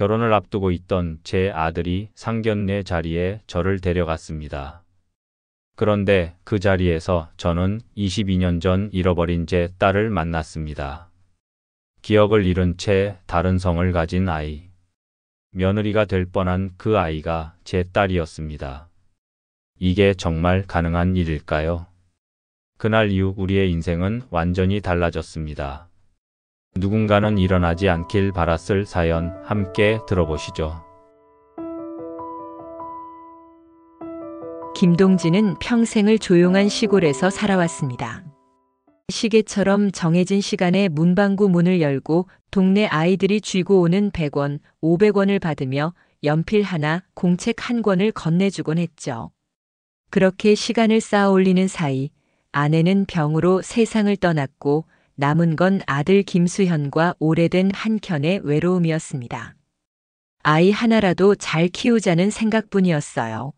결혼을 앞두고 있던 제 아들이 상견례 자리에 저를 데려갔습니다. 그런데 그 자리에서 저는 22년 전 잃어버린 제 딸을 만났습니다. 기억을 잃은 채 다른 성을 가진 아이. 며느리가 될 뻔한 그 아이가 제 딸이었습니다. 이게 정말 가능한 일일까요? 그날 이후 우리의 인생은 완전히 달라졌습니다. 누군가는 일어나지 않길 바랐을 사연 함께 들어보시죠. 김동진은 평생을 조용한 시골에서 살아왔습니다. 시계처럼 정해진 시간에 문방구 문을 열고 동네 아이들이 쥐고 오는 100원, 500원을 받으며 연필 하나, 공책 한 권을 건네주곤 했죠. 그렇게 시간을 쌓아 올리는 사이 아내는 병으로 세상을 떠났고 남은 건 아들 김수현과 오래된 한켠의 외로움이었습니다. 아이 하나라도 잘 키우자는 생각뿐이었어요.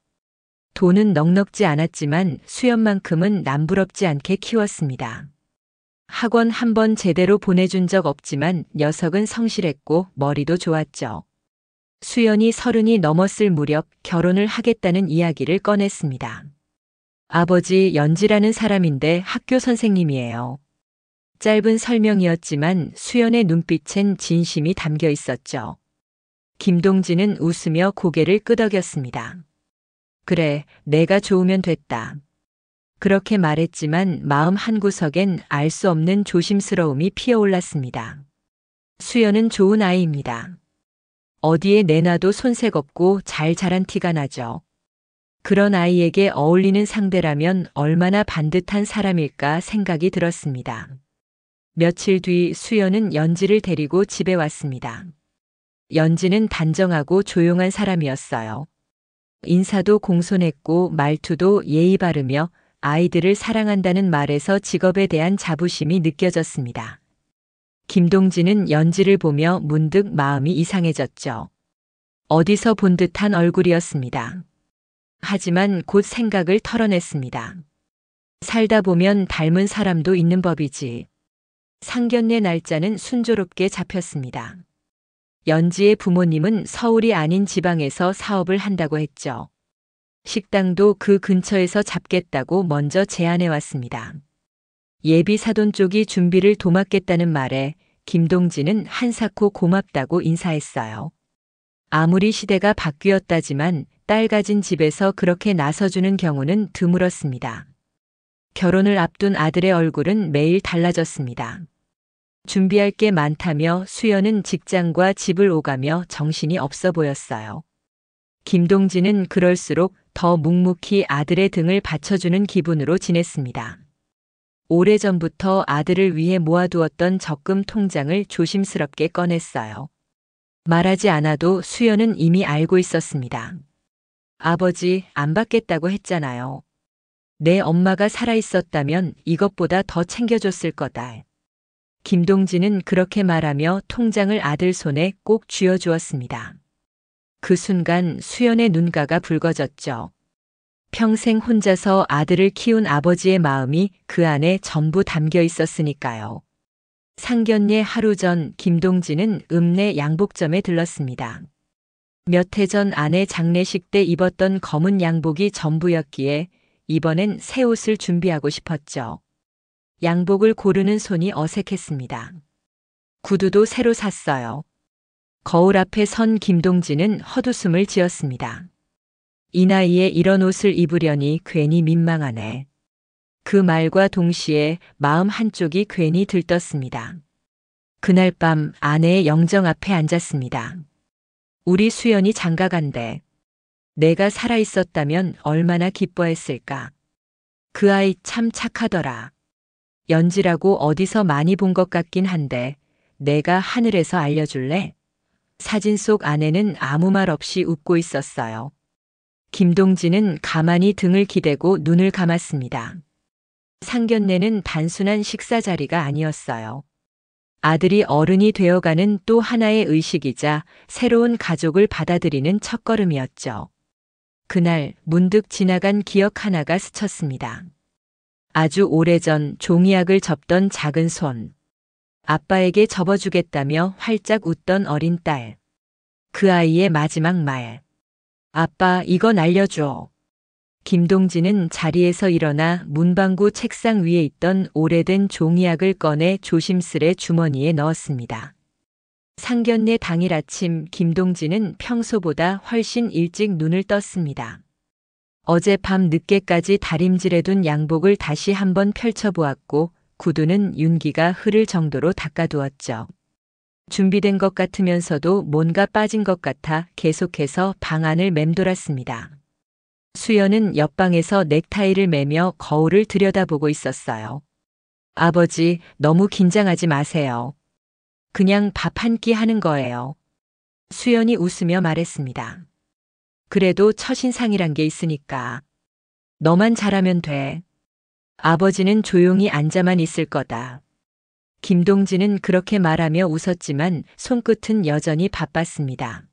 돈은 넉넉지 않았지만 수연만큼은 남부럽지 않게 키웠습니다. 학원 한 번 제대로 보내준 적 없지만 녀석은 성실했고 머리도 좋았죠. 수연이 30이 넘었을 무렵 결혼을 하겠다는 이야기를 꺼냈습니다. 아버지 연지라는 사람인데 학교 선생님이에요. 짧은 설명이었지만 수연의 눈빛엔 진심이 담겨 있었죠. 김동진은 웃으며 고개를 끄덕였습니다. 그래, 내가 좋으면 됐다. 그렇게 말했지만 마음 한구석엔 알 수 없는 조심스러움이 피어올랐습니다. 수연은 좋은 아이입니다. 어디에 내놔도 손색 없고 잘 자란 티가 나죠. 그런 아이에게 어울리는 상대라면 얼마나 반듯한 사람일까 생각이 들었습니다. 며칠 뒤 수연은 연지를 데리고 집에 왔습니다. 연지는 단정하고 조용한 사람이었어요. 인사도 공손했고 말투도 예의 바르며 아이들을 사랑한다는 말에서 직업에 대한 자부심이 느껴졌습니다. 김동진은 연지를 보며 문득 마음이 이상해졌죠. 어디서 본 듯한 얼굴이었습니다. 하지만 곧 생각을 털어냈습니다. 살다 보면 닮은 사람도 있는 법이지. 상견례 날짜는 순조롭게 잡혔습니다. 연지의 부모님은 서울이 아닌 지방에서 사업을 한다고 했죠. 식당도 그 근처에서 잡겠다고 먼저 제안해 왔습니다. 예비 사돈 쪽이 준비를 도맡겠다는 말에 김동진은 한사코 고맙다고 인사했어요. 아무리 시대가 바뀌었다지만 딸 가진 집에서 그렇게 나서주는 경우는 드물었습니다. 결혼을 앞둔 아들의 얼굴은 매일 달라졌습니다. 준비할 게 많다며 수연은 직장과 집을 오가며 정신이 없어 보였어요. 김동진은 그럴수록 더 묵묵히 아들의 등을 받쳐주는 기분으로 지냈습니다. 오래전부터 아들을 위해 모아두었던 적금 통장을 조심스럽게 꺼냈어요. 말하지 않아도 수연은 이미 알고 있었습니다. 아버지, 안 받겠다고 했잖아요. 내 엄마가 살아있었다면 이것보다 더 챙겨줬을 거다. 김동진은 그렇게 말하며 통장을 아들 손에 꼭 쥐어주었습니다. 그 순간 수연의 눈가가 붉어졌죠. 평생 혼자서 아들을 키운 아버지의 마음이 그 안에 전부 담겨 있었으니까요. 상견례 하루 전 김동진은 읍내 양복점에 들렀습니다. 몇 해 전 아내 장례식 때 입었던 검은 양복이 전부였기에 이번엔 새 옷을 준비하고 싶었죠. 양복을 고르는 손이 어색했습니다. 구두도 새로 샀어요. 거울 앞에 선 김동진은 헛웃음을 지었습니다. 이 나이에 이런 옷을 입으려니 괜히 민망하네. 그 말과 동시에 마음 한쪽이 괜히 들떴습니다. 그날 밤 아내의 영정 앞에 앉았습니다. 우리 수연이 장가간대. 내가 살아있었다면 얼마나 기뻐했을까. 그 아이 참 착하더라. 연지라고 어디서 많이 본 것 같긴 한데 내가 하늘에서 알려줄래? 사진 속 아내는 아무 말 없이 웃고 있었어요. 김동진은 가만히 등을 기대고 눈을 감았습니다. 상견례는 단순한 식사 자리가 아니었어요. 아들이 어른이 되어가는 또 하나의 의식이자 새로운 가족을 받아들이는 첫걸음이었죠. 그날 문득 지나간 기억 하나가 스쳤습니다. 아주 오래전 종이약을 접던 작은 손. 아빠에게 접어주겠다며 활짝 웃던 어린 딸. 그 아이의 마지막 말. 아빠, 이건 알려줘. 김동진은 자리에서 일어나 문방구 책상 위에 있던 오래된 종이약을 꺼내 조심스레 주머니에 넣었습니다. 상견례 당일 아침 김동진은 평소보다 훨씬 일찍 눈을 떴습니다. 어젯밤 늦게까지 다림질해둔 양복을 다시 한번 펼쳐보았고 구두는 윤기가 흐를 정도로 닦아두었죠. 준비된 것 같으면서도 뭔가 빠진 것 같아 계속해서 방 안을 맴돌았습니다. 수연은 옆방에서 넥타이를 매며 거울을 들여다보고 있었어요. 아버지, 너무 긴장하지 마세요. 그냥 밥 한 끼 하는 거예요. 수연이 웃으며 말했습니다. 그래도 첫인상이란 게 있으니까. 너만 잘하면 돼. 아버지는 조용히 앉아만 있을 거다. 김동진은 그렇게 말하며 웃었지만 손끝은 여전히 바빴습니다.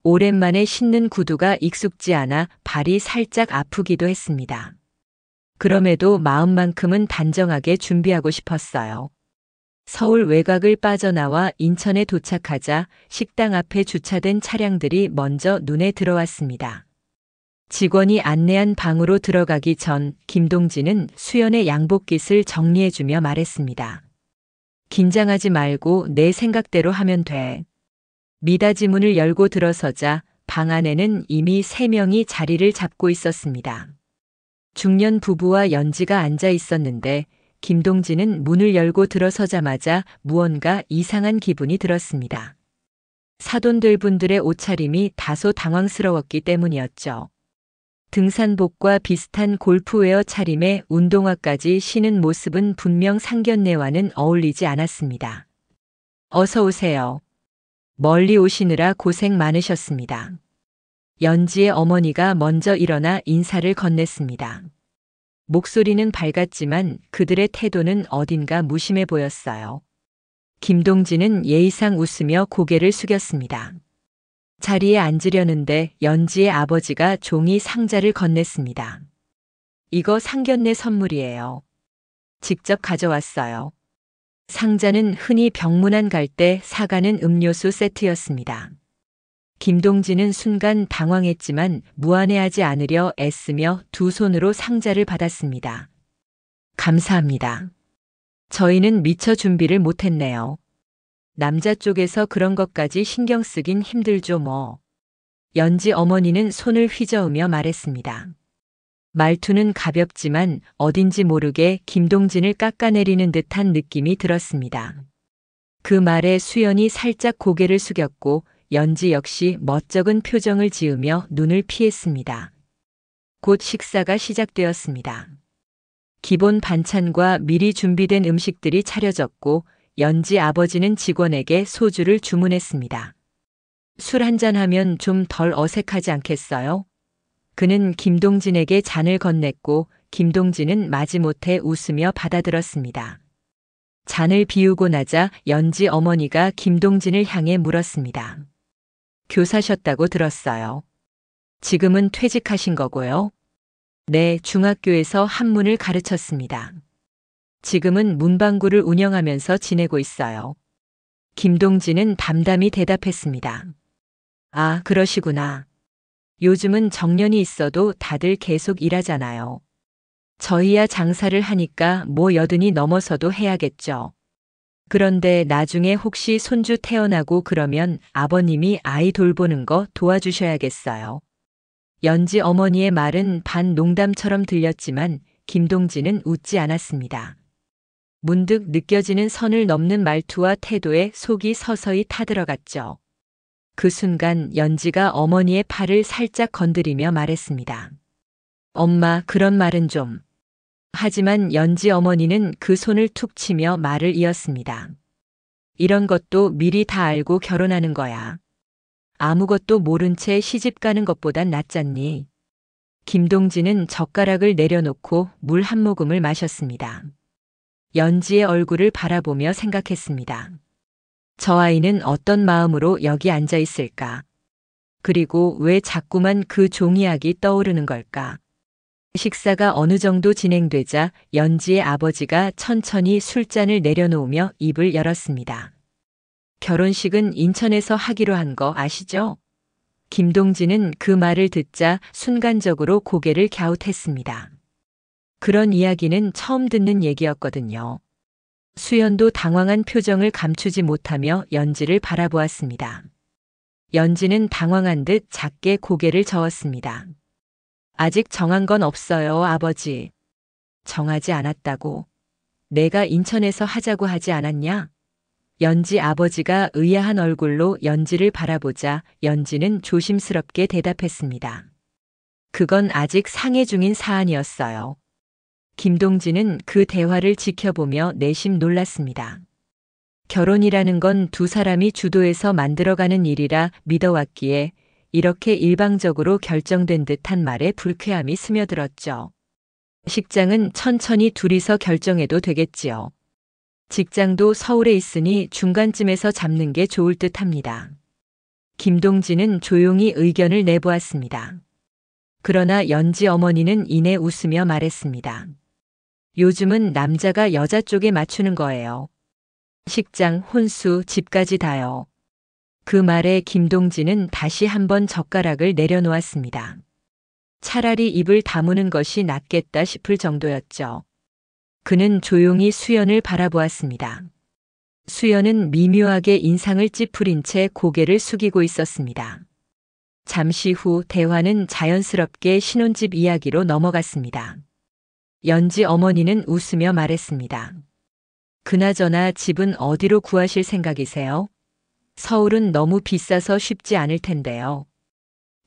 오랜만에 신는 구두가 익숙지 않아 발이 살짝 아프기도 했습니다. 그럼에도 마음만큼은 단정하게 준비하고 싶었어요. 서울 외곽을 빠져나와 인천에 도착하자 식당 앞에 주차된 차량들이 먼저 눈에 들어왔습니다. 직원이 안내한 방으로 들어가기 전 김동진은 수연의 양복깃을 정리해주며 말했습니다. 긴장하지 말고 내 생각대로 하면 돼. 미닫이 문을 열고 들어서자 방 안에는 이미 3명이 자리를 잡고 있었습니다. 중년 부부와 연지가 앉아 있었는데 김동진은 문을 열고 들어서자마자 무언가 이상한 기분이 들었습니다. 사돈들 분들의 옷차림이 다소 당황스러웠기 때문이었죠. 등산복과 비슷한 골프웨어 차림에 운동화까지 신은 모습은 분명 상견례와는 어울리지 않았습니다. 어서 오세요. 멀리 오시느라 고생 많으셨습니다. 연지의 어머니가 먼저 일어나 인사를 건넸습니다. 목소리는 밝았지만 그들의 태도는 어딘가 무심해 보였어요. 김동진은 예의상 웃으며 고개를 숙였습니다. 자리에 앉으려는데 연지의 아버지가 종이 상자를 건넸습니다. 이거 상견례 선물이에요. 직접 가져왔어요. 상자는 흔히 병문안 갈 때 사가는 음료수 세트였습니다. 김동진은 순간 당황했지만 무안해하지 않으려 애쓰며 두 손으로 상자를 받았습니다. 감사합니다. 저희는 미처 준비를 못했네요. 남자 쪽에서 그런 것까지 신경 쓰긴 힘들죠 뭐. 연지 어머니는 손을 휘저으며 말했습니다. 말투는 가볍지만 어딘지 모르게 김동진을 깎아내리는 듯한 느낌이 들었습니다. 그 말에 수연이 살짝 고개를 숙였고 연지 역시 멋쩍은 표정을 지으며 눈을 피했습니다. 곧 식사가 시작되었습니다. 기본 반찬과 미리 준비된 음식들이 차려졌고 연지 아버지는 직원에게 소주를 주문했습니다. 술 한잔하면 좀 덜 어색하지 않겠어요? 그는 김동진에게 잔을 건넸고 김동진은 마지못해 웃으며 받아들었습니다. 잔을 비우고 나자 연지 어머니가 김동진을 향해 물었습니다. 교사셨다고 들었어요. 지금은 퇴직하신 거고요? 네, 중학교에서 한문을 가르쳤습니다. 지금은 문방구를 운영하면서 지내고 있어요. 김동진은 담담히 대답했습니다. 아, 그러시구나. 요즘은 정년이 있어도 다들 계속 일하잖아요. 저희야 장사를 하니까 뭐 80이 넘어서도 해야겠죠. 그런데 나중에 혹시 손주 태어나고 그러면 아버님이 아이 돌보는 거 도와주셔야겠어요. 연지 어머니의 말은 반 농담처럼 들렸지만 김동진은 웃지 않았습니다. 문득 느껴지는 선을 넘는 말투와 태도에 속이 서서히 타들어갔죠. 그 순간 연지가 어머니의 팔을 살짝 건드리며 말했습니다. 엄마, 그런 말은 좀. 하지만 연지 어머니는 그 손을 툭 치며 말을 이었습니다. 이런 것도 미리 다 알고 결혼하는 거야. 아무것도 모른 채 시집 가는 것보단 낫잖니. 김동진은 젓가락을 내려놓고 물 한 모금을 마셨습니다. 연지의 얼굴을 바라보며 생각했습니다. 저 아이는 어떤 마음으로 여기 앉아 있을까? 그리고 왜 자꾸만 그 종이약이 떠오르는 걸까? 식사가 어느 정도 진행되자 연지의 아버지가 천천히 술잔을 내려놓으며 입을 열었습니다. 결혼식은 인천에서 하기로 한 거 아시죠? 김동진은 그 말을 듣자 순간적으로 고개를 갸웃했습니다. 그런 이야기는 처음 듣는 얘기였거든요. 수연도 당황한 표정을 감추지 못하며 연지를 바라보았습니다. 연지는 당황한 듯 작게 고개를 저었습니다. 아직 정한 건 없어요, 아버지. 정하지 않았다고. 내가 인천에서 하자고 하지 않았냐? 연지 아버지가 의아한 얼굴로 연지를 바라보자 연지는 조심스럽게 대답했습니다. 그건 아직 상해 중인 사안이었어요. 김동진은 그 대화를 지켜보며 내심 놀랐습니다. 결혼이라는 건 두 사람이 주도해서 만들어가는 일이라 믿어왔기에 이렇게 일방적으로 결정된 듯한 말에 불쾌함이 스며들었죠. 식장은 천천히 둘이서 결정해도 되겠지요. 직장도 서울에 있으니 중간쯤에서 잡는 게 좋을 듯 합니다. 김동진은 조용히 의견을 내보았습니다. 그러나 연지 어머니는 이내 웃으며 말했습니다. 요즘은 남자가 여자 쪽에 맞추는 거예요. 식장, 혼수, 집까지 다요. 그 말에 김동진은 다시 한번 젓가락을 내려놓았습니다. 차라리 입을 다무는 것이 낫겠다 싶을 정도였죠. 그는 조용히 수연을 바라보았습니다. 수연은 미묘하게 인상을 찌푸린 채 고개를 숙이고 있었습니다. 잠시 후 대화는 자연스럽게 신혼집 이야기로 넘어갔습니다. 연지 어머니는 웃으며 말했습니다. 그나저나 집은 어디로 구하실 생각이세요? 서울은 너무 비싸서 쉽지 않을 텐데요.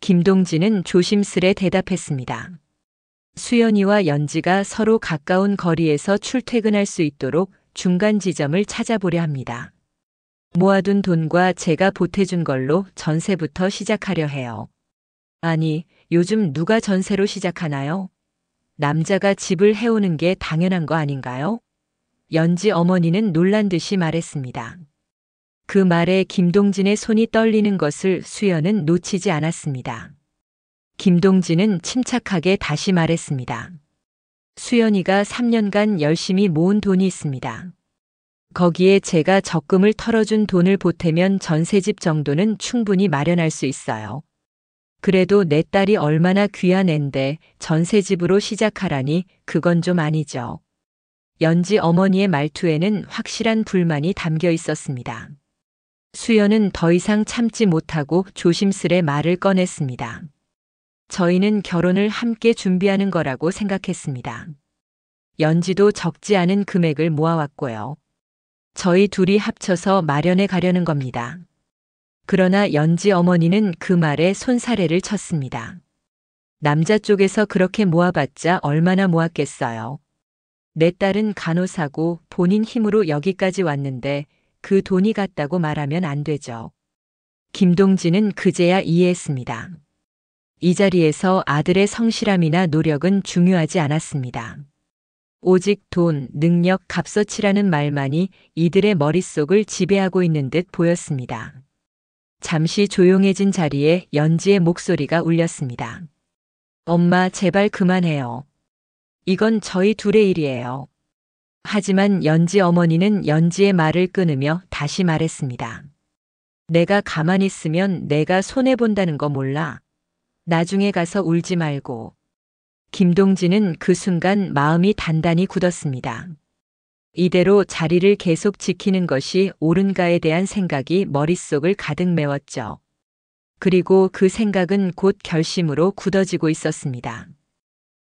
김동진은 조심스레 대답했습니다. 수연이와 연지가 서로 가까운 거리에서 출퇴근할 수 있도록 중간 지점을 찾아보려 합니다. 모아둔 돈과 제가 보태준 걸로 전세부터 시작하려 해요. 아니, 요즘 누가 전세로 시작하나요? 남자가 집을 해오는 게 당연한 거 아닌가요? 연지 어머니는 놀란 듯이 말했습니다. 그 말에 김동진의 손이 떨리는 것을 수연은 놓치지 않았습니다. 김동진은 침착하게 다시 말했습니다. 수연이가 3년간 열심히 모은 돈이 있습니다. 거기에 제가 적금을 털어준 돈을 보태면 전세집 정도는 충분히 마련할 수 있어요. 그래도 내 딸이 얼마나 귀한 앤데 전세집으로 시작하라니 그건 좀 아니죠. 연지 어머니의 말투에는 확실한 불만이 담겨 있었습니다. 수연은 더 이상 참지 못하고 조심스레 말을 꺼냈습니다. 저희는 결혼을 함께 준비하는 거라고 생각했습니다. 연지도 적지 않은 금액을 모아왔고요. 저희 둘이 합쳐서 마련해 가려는 겁니다. 그러나 연지 어머니는 그 말에 손사래를 쳤습니다. 남자 쪽에서 그렇게 모아봤자 얼마나 모았겠어요. 내 딸은 간호사고 본인 힘으로 여기까지 왔는데 그 돈이 같다고 말하면 안 되죠. 김동진은 그제야 이해했습니다. 이 자리에서 아들의 성실함이나 노력은 중요하지 않았습니다. 오직 돈, 능력, 값어치라는 말만이 이들의 머릿속을 지배하고 있는 듯 보였습니다. 잠시 조용해진 자리에 연지의 목소리가 울렸습니다. 엄마, 제발 그만해요. 이건 저희 둘의 일이에요. 하지만 연지 어머니는 연지의 말을 끊으며 다시 말했습니다. 내가 가만히 있으면 내가 손해본다는 거 몰라. 나중에 가서 울지 말고. 김동진은 그 순간 마음이 단단히 굳었습니다. 이대로 자리를 계속 지키는 것이 옳은가에 대한 생각이 머릿속을 가득 메웠죠. 그리고 그 생각은 곧 결심으로 굳어지고 있었습니다.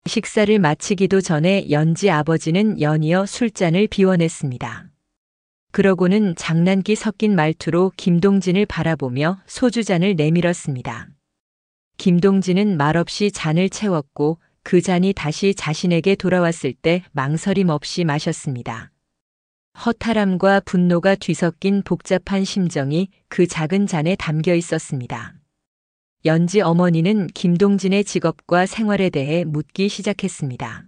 식사를 마치기도 전에 연지 아버지는 연이어 술잔을 비워냈습니다. 그러고는 장난기 섞인 말투로 김동진을 바라보며 소주잔을 내밀었습니다. 김동진은 말없이 잔을 채웠고 그 잔이 다시 자신에게 돌아왔을 때 망설임 없이 마셨습니다. 허탈함과 분노가 뒤섞인 복잡한 심정이 그 작은 잔에 담겨 있었습니다. 연지 어머니는 김동진의 직업과 생활에 대해 묻기 시작했습니다.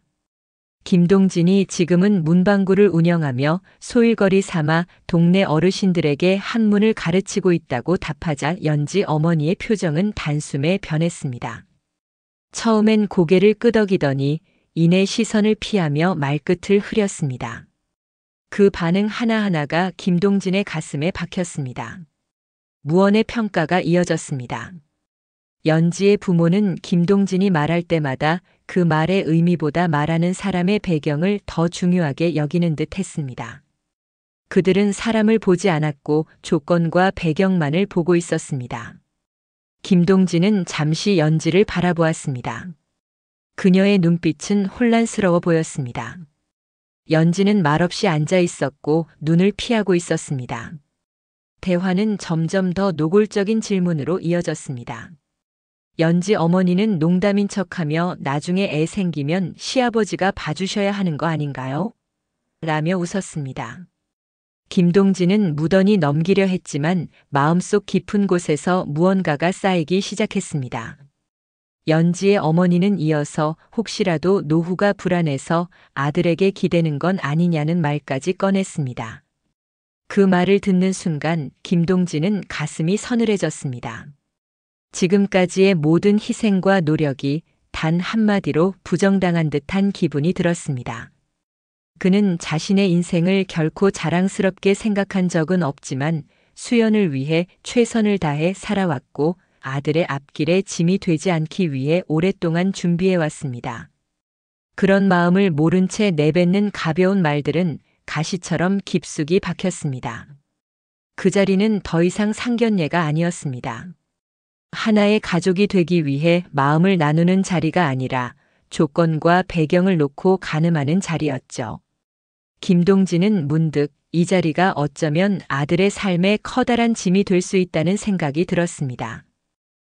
김동진이 지금은 문방구를 운영하며 소일거리 삼아 동네 어르신들에게 한문을 가르치고 있다고 답하자 연지 어머니의 표정은 단숨에 변했습니다. 처음엔 고개를 끄덕이더니 이내 시선을 피하며 말끝을 흐렸습니다. 그 반응 하나하나가 김동진의 가슴에 박혔습니다. 무언의 평가가 이어졌습니다. 연지의 부모는 김동진이 말할 때마다 그 말의 의미보다 말하는 사람의 배경을 더 중요하게 여기는 듯 했습니다. 그들은 사람을 보지 않았고 조건과 배경만을 보고 있었습니다. 김동진은 잠시 연지를 바라보았습니다. 그녀의 눈빛은 혼란스러워 보였습니다. 연지는 말없이 앉아 있었고 눈을 피하고 있었습니다. 대화는 점점 더 노골적인 질문으로 이어졌습니다. 연지 어머니는 농담인 척하며 나중에 애 생기면 시아버지가 봐주셔야 하는 거 아닌가요? 라며 웃었습니다. 김동진은 무던히 넘기려 했지만 마음속 깊은 곳에서 무언가가 쌓이기 시작했습니다. 연지의 어머니는 이어서 혹시라도 노후가 불안해서 아들에게 기대는 건 아니냐는 말까지 꺼냈습니다. 그 말을 듣는 순간 김동진은 가슴이 서늘해졌습니다. 지금까지의 모든 희생과 노력이 단 한마디로 부정당한 듯한 기분이 들었습니다. 그는 자신의 인생을 결코 자랑스럽게 생각한 적은 없지만 수연을 위해 최선을 다해 살아왔고 아들의 앞길에 짐이 되지 않기 위해 오랫동안 준비해왔습니다. 그런 마음을 모른 채 내뱉는 가벼운 말들은 가시처럼 깊숙이 박혔습니다. 그 자리는 더 이상 상견례가 아니었습니다. 하나의 가족이 되기 위해 마음을 나누는 자리가 아니라 조건과 배경을 놓고 가늠하는 자리였죠. 김동진은 문득 이 자리가 어쩌면 아들의 삶에 커다란 짐이 될 수 있다는 생각이 들었습니다.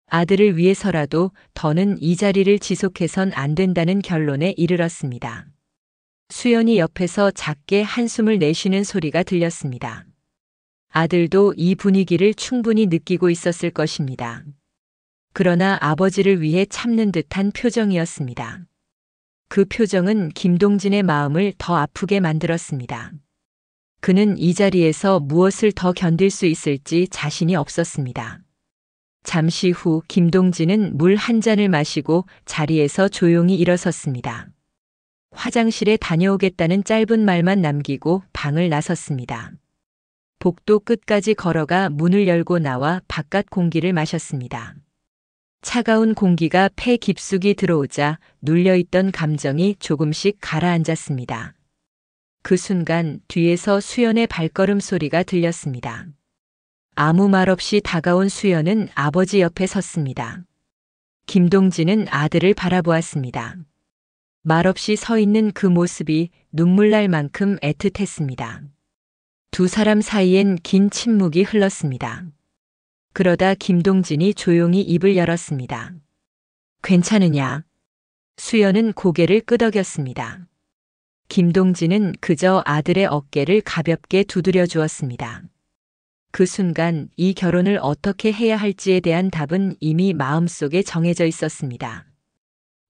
아들을 위해서라도 더는 이 자리를 지속해선 안 된다는 결론에 이르렀습니다. 수연이 옆에서 작게 한숨을 내쉬는 소리가 들렸습니다. 아들도 이 분위기를 충분히 느끼고 있었을 것입니다. 그러나 아버지를 위해 참는 듯한 표정이었습니다. 그 표정은 김동진의 마음을 더 아프게 만들었습니다. 그는 이 자리에서 무엇을 더 견딜 수 있을지 자신이 없었습니다. 잠시 후 김동진은 물 한 잔을 마시고 자리에서 조용히 일어섰습니다. 화장실에 다녀오겠다는 짧은 말만 남기고 방을 나섰습니다. 복도 끝까지 걸어가 문을 열고 나와 바깥 공기를 마셨습니다. 차가운 공기가 폐 깊숙이 들어오자 눌려있던 감정이 조금씩 가라앉았습니다. 그 순간 뒤에서 수연의 발걸음 소리가 들렸습니다. 아무 말 없이 다가온 수연은 아버지 옆에 섰습니다. 김동진은 아들을 바라보았습니다. 말없이 서 있는 그 모습이 눈물 날 만큼 애틋했습니다. 두 사람 사이엔 긴 침묵이 흘렀습니다. 그러다 김동진이 조용히 입을 열었습니다. 괜찮으냐? 수연은 고개를 끄덕였습니다. 김동진은 그저 아들의 어깨를 가볍게 두드려 주었습니다. 그 순간 이 결혼을 어떻게 해야 할지에 대한 답은 이미 마음속에 정해져 있었습니다.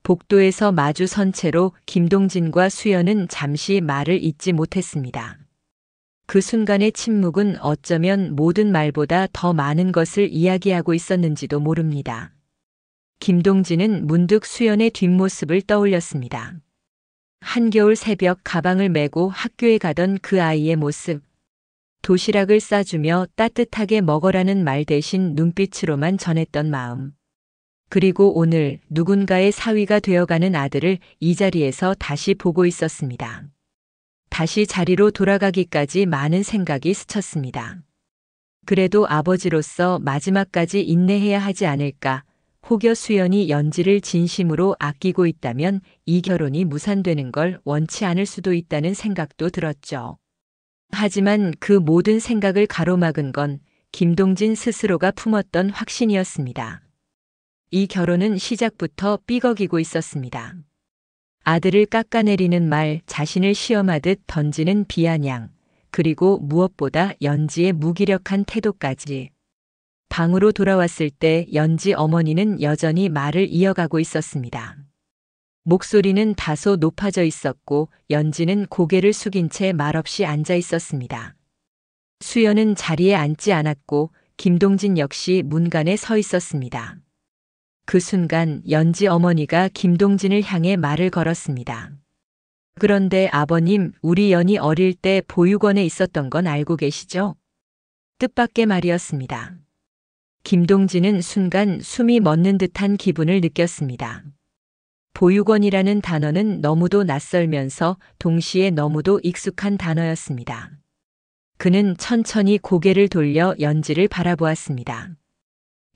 복도에서 마주 선 채로 김동진과 수연은 잠시 말을 잇지 못했습니다. 그 순간의 침묵은 어쩌면 모든 말보다 더 많은 것을 이야기하고 있었는지도 모릅니다. 김동진은 문득 수연의 뒷모습을 떠올렸습니다. 한겨울 새벽 가방을 메고 학교에 가던 그 아이의 모습. 도시락을 싸주며 따뜻하게 먹어라는 말 대신 눈빛으로만 전했던 마음. 그리고 오늘 누군가의 사위가 되어가는 아들을 이 자리에서 다시 보고 있었습니다. 다시 자리로 돌아가기까지 많은 생각이 스쳤습니다. 그래도 아버지로서 마지막까지 인내해야 하지 않을까. 혹여 수연이 연지를 진심으로 아끼고 있다면 이 결혼이 무산되는 걸 원치 않을 수도 있다는 생각도 들었죠. 하지만 그 모든 생각을 가로막은 건 김동진 스스로가 품었던 확신이었습니다. 이 결혼은 시작부터 삐걱이고 있었습니다. 아들을 깎아내리는 말, 자신을 시험하듯 던지는 비아냥, 그리고 무엇보다 연지의 무기력한 태도까지. 방으로 돌아왔을 때 연지 어머니는 여전히 말을 이어가고 있었습니다. 목소리는 다소 높아져 있었고 연지는 고개를 숙인 채 말없이 앉아 있었습니다. 수연은 자리에 앉지 않았고 김동진 역시 문간에 서 있었습니다. 그 순간 연지 어머니가 김동진을 향해 말을 걸었습니다. 그런데 아버님, 우리 연이 어릴 때 보육원에 있었던 건 알고 계시죠? 뜻밖의 말이었습니다. 김동진은 순간 숨이 멎는 듯한 기분을 느꼈습니다. 보육원이라는 단어는 너무도 낯설면서 동시에 너무도 익숙한 단어였습니다. 그는 천천히 고개를 돌려 연지를 바라보았습니다.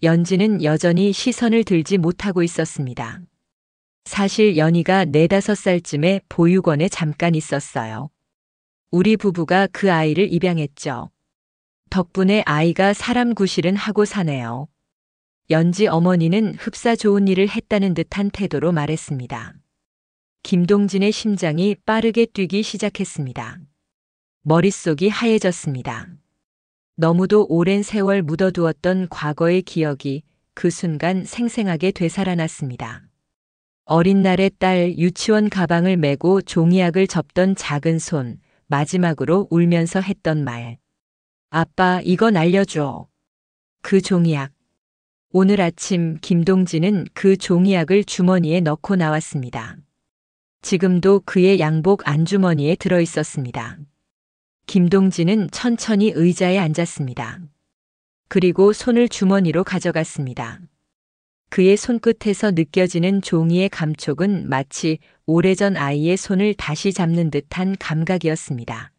연지는 여전히 시선을 들지 못하고 있었습니다. 사실 연희가 4~5살쯤에 보육원에 잠깐 있었어요. 우리 부부가 그 아이를 입양했죠. 덕분에 아이가 사람 구실은 하고 사네요. 연지 어머니는 흡사 좋은 일을 했다는 듯한 태도로 말했습니다. 김동진의 심장이 빠르게 뛰기 시작했습니다. 머릿속이 하얘졌습니다. 너무도 오랜 세월 묻어두었던 과거의 기억이 그 순간 생생하게 되살아났습니다. 어린 날의 딸 유치원 가방을 메고 종이학을 접던 작은 손, 마지막으로 울면서 했던 말. 아빠, 이건 알려줘. 그 종이학. 오늘 아침 김동진은 그 종이학을 주머니에 넣고 나왔습니다. 지금도 그의 양복 안주머니에 들어 있었습니다. 김동진은 천천히 의자에 앉았습니다. 그리고 손을 주머니로 가져갔습니다. 그의 손끝에서 느껴지는 종이의 감촉은 마치 오래전 아이의 손을 다시 잡는 듯한 감각이었습니다.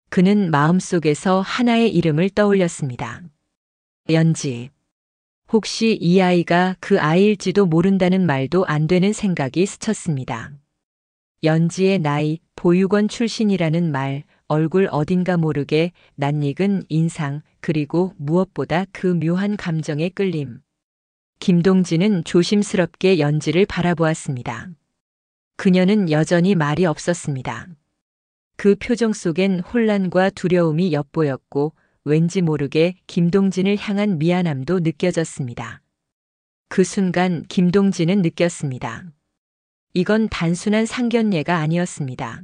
그는 마음속에서 하나의 이름을 떠올렸습니다. 연지. 혹시 이 아이가 그 아이일지도 모른다는 말도 안 되는 생각이 스쳤습니다. 연지의 나이, 보육원 출신이라는 말, 얼굴 어딘가 모르게 낯익은 인상, 그리고 무엇보다 그 묘한 감정의 끌림. 김동진은 조심스럽게 연지를 바라보았습니다. 그녀는 여전히 말이 없었습니다. 그 표정 속엔 혼란과 두려움이 엿보였고 왠지 모르게 김동진을 향한 미안함도 느껴졌습니다. 그 순간 김동진은 느꼈습니다. 이건 단순한 상견례가 아니었습니다.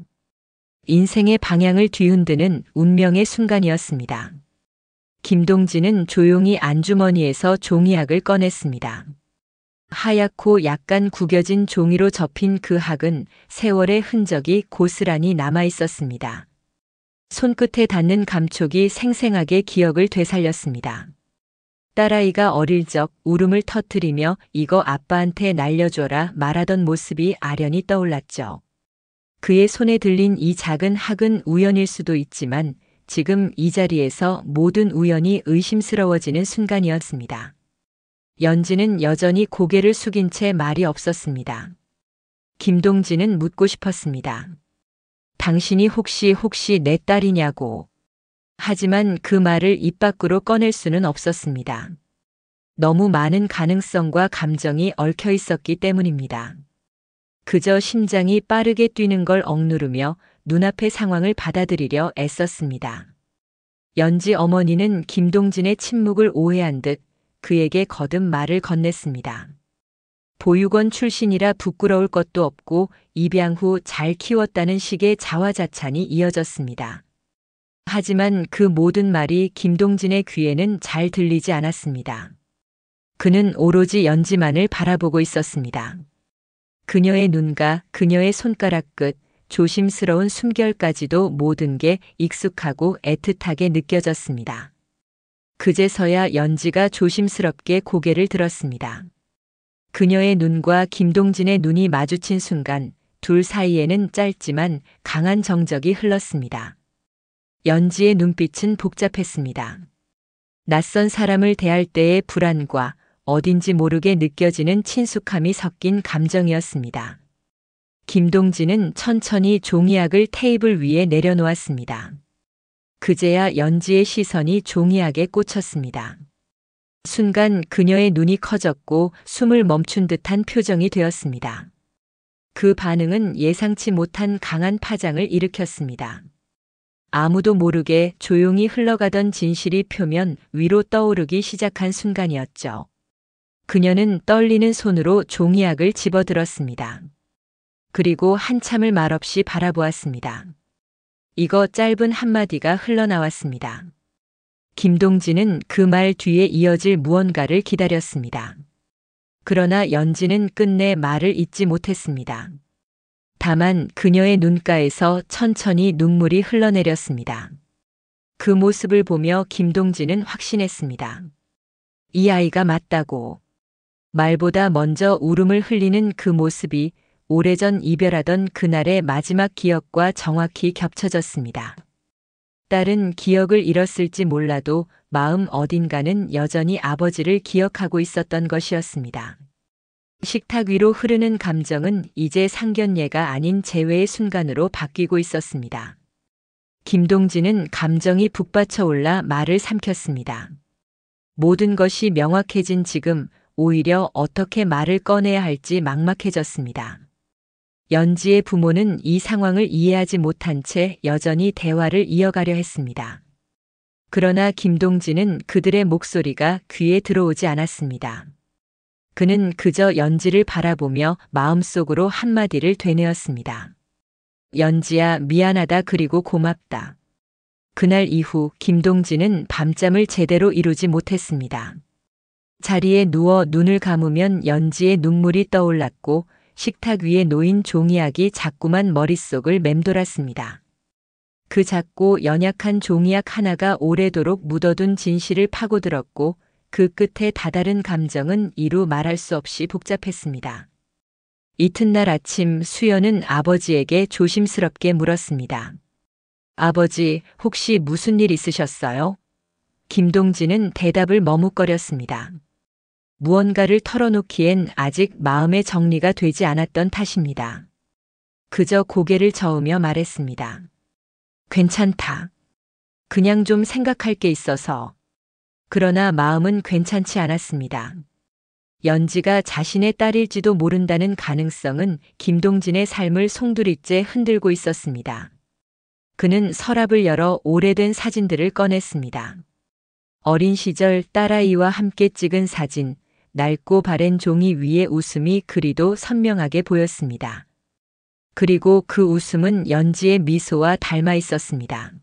인생의 방향을 뒤흔드는 운명의 순간이었습니다. 김동진은 조용히 안주머니에서 종이학을 꺼냈습니다. 하얗고 약간 구겨진 종이로 접힌 그 학은 세월의 흔적이 고스란히 남아 있었습니다. 손끝에 닿는 감촉이 생생하게 기억을 되살렸습니다. 딸아이가 어릴 적 울음을 터뜨리며 이거 아빠한테 날려줘라 말하던 모습이 아련히 떠올랐죠. 그의 손에 들린 이 작은 학은 우연일 수도 있지만 지금 이 자리에서 모든 우연이 의심스러워지는 순간이었습니다. 연지는 여전히 고개를 숙인 채 말이 없었습니다. 김동진은 묻고 싶었습니다. 당신이 혹시 내 딸이냐고. 하지만 그 말을 입 밖으로 꺼낼 수는 없었습니다. 너무 많은 가능성과 감정이 얽혀 있었기 때문입니다. 그저 심장이 빠르게 뛰는 걸 억누르며 눈앞의 상황을 받아들이려 애썼습니다. 연지 어머니는 김동진의 침묵을 오해한 듯 그에게 거듭 말을 건넸습니다. 보육원 출신이라 부끄러울 것도 없고 입양 후 잘 키웠다는 식의 자화자찬이 이어졌습니다. 하지만 그 모든 말이 김동진의 귀에는 잘 들리지 않았습니다. 그는 오로지 연지만을 바라보고 있었습니다. 그녀의 눈과 그녀의 손가락 끝, 조심스러운 숨결까지도 모든 게 익숙하고 애틋하게 느껴졌습니다. 그제서야 연지가 조심스럽게 고개를 들었습니다. 그녀의 눈과 김동진의 눈이 마주친 순간 둘 사이에는 짧지만 강한 정적이 흘렀습니다. 연지의 눈빛은 복잡했습니다. 낯선 사람을 대할 때의 불안과 어딘지 모르게 느껴지는 친숙함이 섞인 감정이었습니다. 김동진은 천천히 종이학을 테이블 위에 내려놓았습니다. 그제야 연지의 시선이 종이학에 꽂혔습니다. 순간 그녀의 눈이 커졌고 숨을 멈춘 듯한 표정이 되었습니다. 그 반응은 예상치 못한 강한 파장을 일으켰습니다. 아무도 모르게 조용히 흘러가던 진실이 표면 위로 떠오르기 시작한 순간이었죠. 그녀는 떨리는 손으로 종이학을 집어들었습니다. 그리고 한참을 말없이 바라보았습니다. 이거 짧은 한마디가 흘러나왔습니다. 김동진은 그 말 뒤에 이어질 무언가를 기다렸습니다. 그러나 연지는 끝내 말을 잇지 못했습니다. 다만 그녀의 눈가에서 천천히 눈물이 흘러내렸습니다. 그 모습을 보며 김동진은 확신했습니다. 이 아이가 맞다고. 말보다 먼저 울음을 흘리는 그 모습이 오래전 이별하던 그날의 마지막 기억과 정확히 겹쳐졌습니다. 딸은 기억을 잃었을지 몰라도 마음 어딘가는 여전히 아버지를 기억하고 있었던 것이었습니다. 식탁 위로 흐르는 감정은 이제 상견례가 아닌 재회의 순간으로 바뀌고 있었습니다. 김동진은 감정이 북받쳐 올라 말을 삼켰습니다. 모든 것이 명확해진 지금 오히려 어떻게 말을 꺼내야 할지 막막해졌습니다. 연지의 부모는 이 상황을 이해하지 못한 채 여전히 대화를 이어가려 했습니다. 그러나 김동진은 그들의 목소리가 귀에 들어오지 않았습니다. 그는 그저 연지를 바라보며 마음속으로 한마디를 되뇌었습니다. 연지야, 미안하다 그리고 고맙다. 그날 이후 김동진은 밤잠을 제대로 이루지 못했습니다. 자리에 누워 눈을 감으면 연지의 눈물이 떠올랐고 식탁 위에 놓인 종이약이 자꾸만 머릿속을 맴돌았습니다. 그 작고 연약한 종이약 하나가 오래도록 묻어둔 진실을 파고들었고 그 끝에 다다른 감정은 이루 말할 수 없이 복잡했습니다. 이튿날 아침 수연은 아버지에게 조심스럽게 물었습니다. 아버지, 혹시 무슨 일 있으셨어요? 김동진은 대답을 머뭇거렸습니다. 무언가를 털어놓기엔 아직 마음의 정리가 되지 않았던 탓입니다. 그저 고개를 저으며 말했습니다. 괜찮다. 그냥 좀 생각할 게 있어서. 그러나 마음은 괜찮지 않았습니다. 연지가 자신의 딸일지도 모른다는 가능성은 김동진의 삶을 송두리째 흔들고 있었습니다. 그는 서랍을 열어 오래된 사진들을 꺼냈습니다. 어린 시절 딸아이와 함께 찍은 사진, 낡고 바랜 종이 위에 웃음이 그리도 선명하게 보였습니다. 그리고 그 웃음은 연지의 미소와 닮아 있었습니다.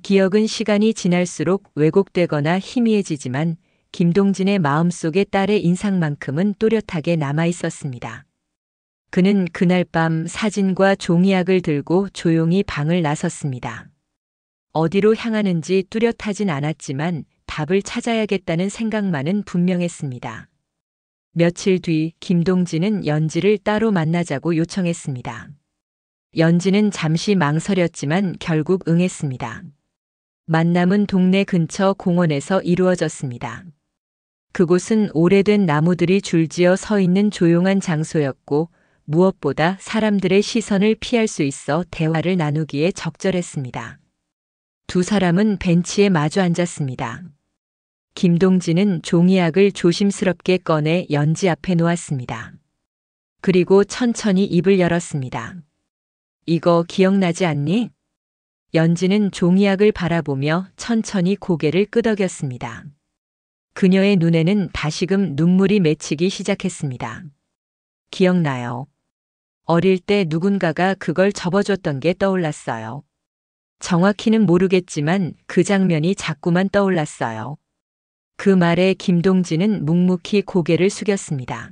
기억은 시간이 지날수록 왜곡되거나 희미해지지만 김동진의 마음속에 딸의 인상만큼은 또렷하게 남아 있었습니다. 그는 그날 밤 사진과 종이약을 들고 조용히 방을 나섰습니다. 어디로 향하는지 뚜렷하진 않았지만 답을 찾아야겠다는 생각만은 분명했습니다. 며칠 뒤 김동진은 연지를 따로 만나자고 요청했습니다. 연지는 잠시 망설였지만 결국 응했습니다. 만남은 동네 근처 공원에서 이루어졌습니다. 그곳은 오래된 나무들이 줄지어 서 있는 조용한 장소였고 무엇보다 사람들의 시선을 피할 수 있어 대화를 나누기에 적절했습니다. 두 사람은 벤치에 마주 앉았습니다. 김동진은 종이약을 조심스럽게 꺼내 연지 앞에 놓았습니다. 그리고 천천히 입을 열었습니다. 이거 기억나지 않니? 연지는 종이약을 바라보며 천천히 고개를 끄덕였습니다. 그녀의 눈에는 다시금 눈물이 맺히기 시작했습니다. 기억나요. 어릴 때 누군가가 그걸 접어줬던 게 떠올랐어요. 정확히는 모르겠지만 그 장면이 자꾸만 떠올랐어요. 그 말에 김동진은 묵묵히 고개를 숙였습니다.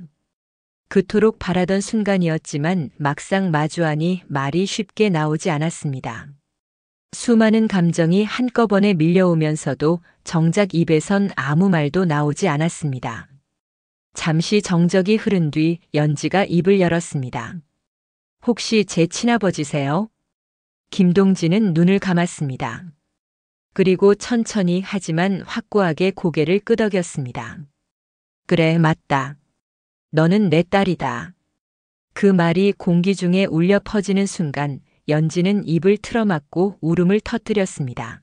그토록 바라던 순간이었지만 막상 마주하니 말이 쉽게 나오지 않았습니다. 수많은 감정이 한꺼번에 밀려오면서도 정작 입에선 아무 말도 나오지 않았습니다. 잠시 정적이 흐른 뒤 연지가 입을 열었습니다. 혹시 제 친아버지세요? 김동진은 눈을 감았습니다. 그리고 천천히 하지만 확고하게 고개를 끄덕였습니다. 그래, 맞다. 너는 내 딸이다. 그 말이 공기 중에 울려 퍼지는 순간 연지는 입을 틀어막고 울음을 터뜨렸습니다.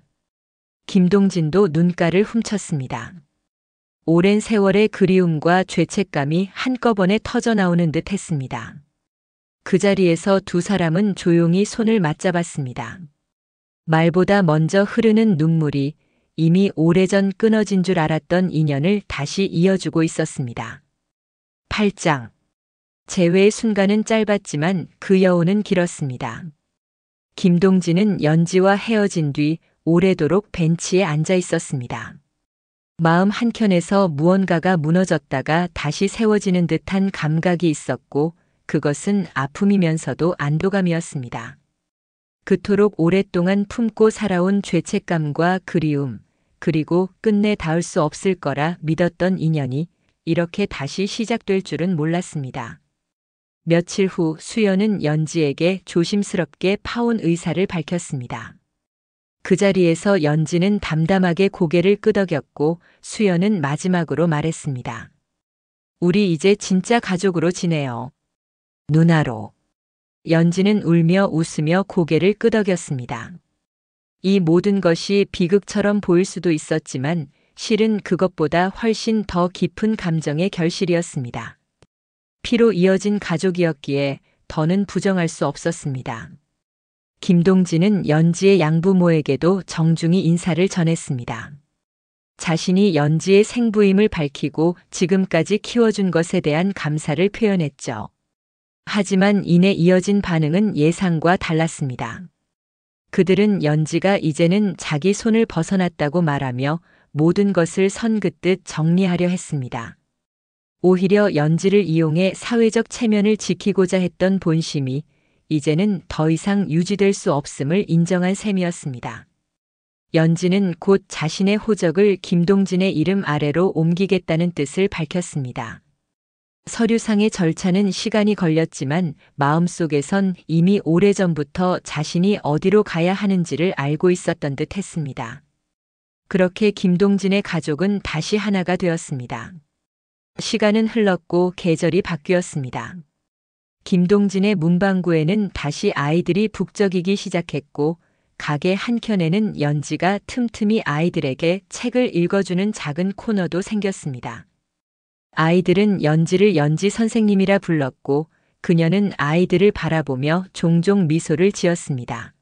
김동진도 눈가를 훔쳤습니다. 오랜 세월의 그리움과 죄책감이 한꺼번에 터져나오는 듯 했습니다. 그 자리에서 두 사람은 조용히 손을 맞잡았습니다. 말보다 먼저 흐르는 눈물이 이미 오래전 끊어진 줄 알았던 인연을 다시 이어주고 있었습니다. 8장. 재회의 순간은 짧았지만 그 여운은 길었습니다. 김동진은 연지와 헤어진 뒤 오래도록 벤치에 앉아 있었습니다. 마음 한켠에서 무언가가 무너졌다가 다시 세워지는 듯한 감각이 있었고 그것은 아픔이면서도 안도감이었습니다. 그토록 오랫동안 품고 살아온 죄책감과 그리움, 그리고 끝내 닿을 수 없을 거라 믿었던 인연이 이렇게 다시 시작될 줄은 몰랐습니다. 며칠 후 수연은 연지에게 조심스럽게 파혼 의사를 밝혔습니다. 그 자리에서 연지는 담담하게 고개를 끄덕였고 수연은 마지막으로 말했습니다. 우리 이제 진짜 가족으로 지내요. 누나로. 연지는 울며 웃으며 고개를 끄덕였습니다. 이 모든 것이 비극처럼 보일 수도 있었지만 실은 그것보다 훨씬 더 깊은 감정의 결실이었습니다. 피로 이어진 가족이었기에 더는 부정할 수 없었습니다. 김동진은 연지의 양부모에게도 정중히 인사를 전했습니다. 자신이 연지의 생부임을 밝히고 지금까지 키워준 것에 대한 감사를 표현했죠. 하지만 이내 이어진 반응은 예상과 달랐습니다. 그들은 연지가 이제는 자기 손을 벗어났다고 말하며 모든 것을 선긋듯 정리하려 했습니다. 오히려 연지를 이용해 사회적 체면을 지키고자 했던 본심이 이제는 더 이상 유지될 수 없음을 인정한 셈이었습니다. 연지는 곧 자신의 호적을 김동진의 이름 아래로 옮기겠다는 뜻을 밝혔습니다. 서류상의 절차는 시간이 걸렸지만 마음속에선 이미 오래전부터 자신이 어디로 가야 하는지를 알고 있었던 듯 했습니다. 그렇게 김동진의 가족은 다시 하나가 되었습니다. 시간은 흘렀고 계절이 바뀌었습니다. 김동진의 문방구에는 다시 아이들이 북적이기 시작했고 가게 한켠에는 연지가 틈틈이 아이들에게 책을 읽어주는 작은 코너도 생겼습니다. 아이들은 연지를 연지 선생님이라 불렀고 그녀는 아이들을 바라보며 종종 미소를 지었습니다.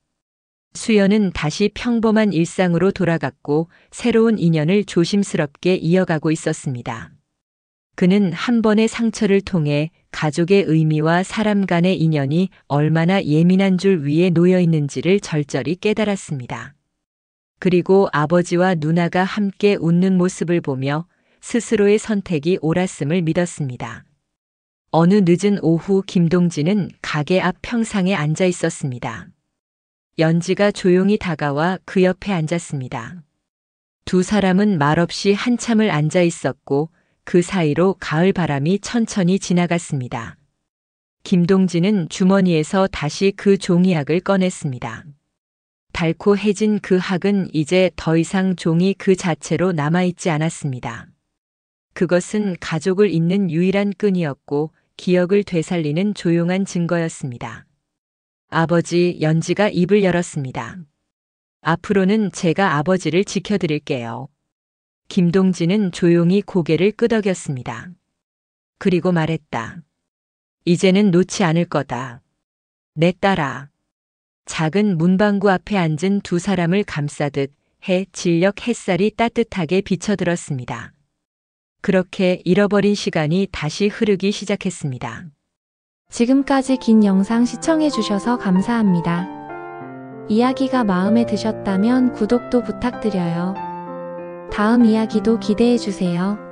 수연은 다시 평범한 일상으로 돌아갔고 새로운 인연을 조심스럽게 이어가고 있었습니다. 그는 한 번의 상처를 통해 가족의 의미와 사람 간의 인연이 얼마나 예민한 줄 위에 놓여 있는지를 절절히 깨달았습니다. 그리고 아버지와 누나가 함께 웃는 모습을 보며 스스로의 선택이 옳았음을 믿었습니다. 어느 늦은 오후 김동진은 가게 앞 평상에 앉아 있었습니다. 연지가 조용히 다가와 그 옆에 앉았습니다. 두 사람은 말없이 한참을 앉아 있었고 그 사이로 가을 바람이 천천히 지나갔습니다. 김동진은 주머니에서 다시 그 종이학을 꺼냈습니다. 달코해진 그 학은 이제 더 이상 종이 그 자체로 남아있지 않았습니다. 그것은 가족을 잇는 유일한 끈이었고 기억을 되살리는 조용한 증거였습니다. 아버지, 연지가 입을 열었습니다. 앞으로는 제가 아버지를 지켜드릴게요. 김동진은 조용히 고개를 끄덕였습니다. 그리고 말했다. 이제는 놓지 않을 거다. 내 딸아. 작은 문방구 앞에 앉은 두 사람을 감싸듯 진력 햇살이 따뜻하게 비쳐들었습니다. 그렇게 잃어버린 시간이 다시 흐르기 시작했습니다. 지금까지 긴 영상 시청해주셔서 감사합니다. 이야기가 마음에 드셨다면 구독도 부탁드려요. 다음 이야기도 기대해주세요.